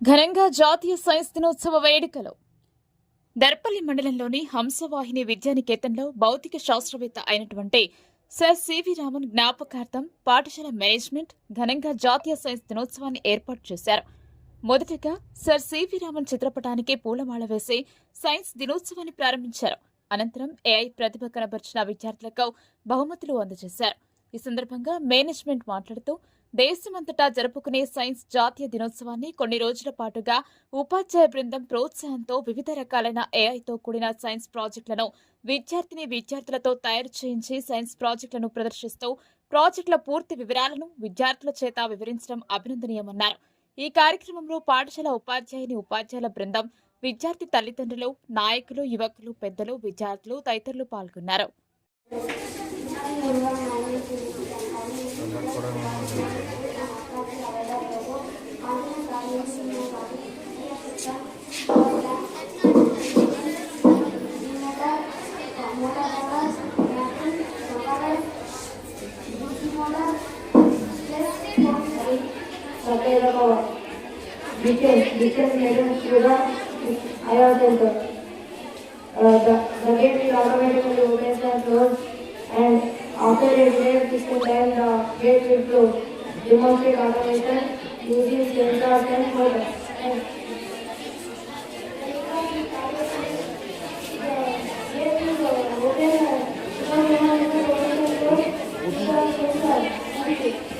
ఘనంగా జాతీయ సైన్స్ దినోత్సవ వేడుకలు దర్పల్లి మండలంలోని హంసవాహిని విద్యానికేతన్లో భౌతిక శాస్త్రవేత్త అయినటువంటి సర్ సివి రామన్ జ్ఞాపకార్థం పాఠశాల మేనేజ్మెంట్ ఘనంగా జాతీయ సైన్స్ దినోత్సవాన్ని ఏర్పాటు చేశారు. మొదటగా సర్ సివి రామన్ చిత్రపటానికి పూలమాల వేసి సైన్స్ దినోత్సవాన్ని ప్రారంభించారు. అనంతరం ఏఐ ప్రతిభ కనబర్చిన విద్యార్థులకు బహుమతులు అందజేశారు. ఈ సందర్భంగా మేనేజ్మెంట్ మాట్లాడుతూ దేశమంతటా జరుపుకునే సైన్స్ జాతీయ దినోత్సవాన్ని కొన్ని రోజుల పాటుగా ఉపాధ్యాయ బృందం ప్రోత్సాహంతో వివిధ రకాలైన ఏఐతో కూడిన సైన్స్ ప్రాజెక్టులను విద్యార్థులతో తయారు చేయించి సైన్స్ ప్రాజెక్టులను ప్రదర్శిస్తూ ప్రాజెక్టుల పూర్తి వివరాలను విద్యార్థుల చేత వివరించడం అభినందనీయమన్నారు. ఈ కార్యక్రమంలో పాఠశాల ఉపాధ్యాయుల బృందం, విద్యార్థి తల్లిదండ్రులు, నాయకులు, యువకులు, పెద్దలు, విద్యార్థులు తదితరులు పాల్గొన్నారు. The gate will automatically open and close, and after a delay system, then the gate will close. Demonstrate automation using sensors and motors.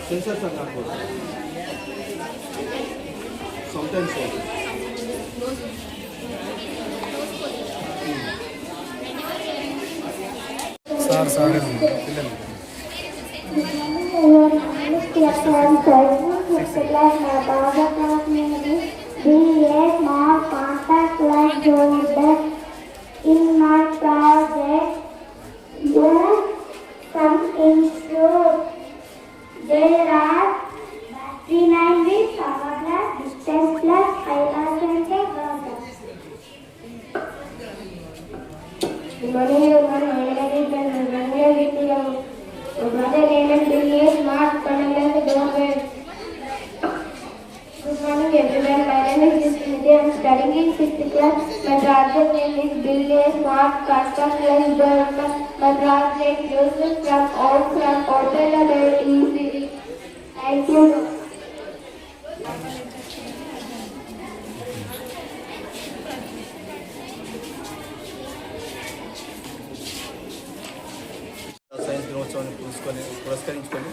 Sensors are not good. Sometimes sorry. In my project, some include there are battery 9 with power plus, distance plus, IR center, brother name and bill is Mark Panagala Doorway. Good morning everyone, my name is Disney. I am studying in 6th class. My project name is Bill A. Smart Custom Lens Door. My project uses from Hotel easily. Thank you. Science దినోత్సవాన్ని పురస్కరించుకొని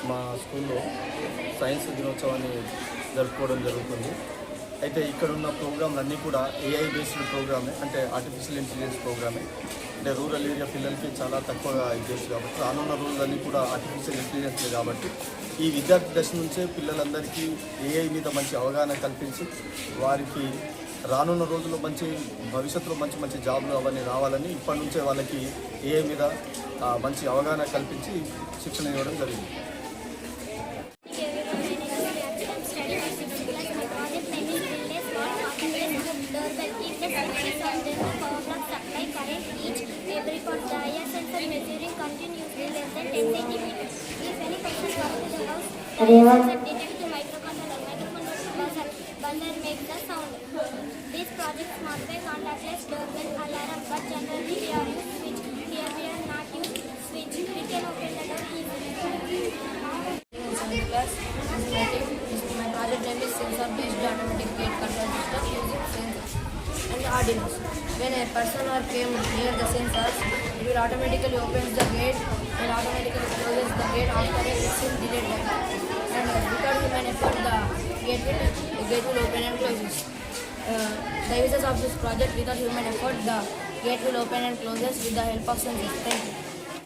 మా స్కూల్లో science దినోత్సవాన్ని జరుపుకోవడం జరుగుతుంది. అయితే ఇక్కడ ఉన్న ప్రోగ్రాంలు అన్నీ కూడా ఏఐ బేస్డ్ ప్రోగ్రామే, అంటే ఆర్టిఫిషియల్ ఇంటెలిజెన్స్ ప్రోగ్రామే. అంటే రూరల్ ఏరియా పిల్లలకి చాలా తక్కువగా ఇచ్చేసి కాబట్టి రానున్న రోజులన్నీ కూడా ఆర్టిఫిషియల్ ఇంటెలిజెన్సే కాబట్టి ఈ విద్యార్థి దశ నుంచే పిల్లలందరికీ ఏఐ మీద మంచి అవగాహన కల్పించి వారికి రానున్న రోజుల్లో మంచి భవిష్యత్తులో మంచి జాబ్లు అవన్నీ రావాలని ఇప్పటి నుంచే వాళ్ళకి ఏఐ మీద మంచి అవగాహన కల్పించి శిక్షణ ఇవ్వడం జరిగింది. These projects modify contactless doorbell alarm, but generally we are used switch. Here we are not used switch. We can open the door easily. My project name is sensor-based automatic gate control system using sensors and Arduino. When a person or came near the sensors, it will automatically opens the gate and automatically closes the gate after a fixed delay time. And without human effort, the gate will open and closes. The users of this project, without human effort, the gate will open and closes with the help of sensors. Thank you.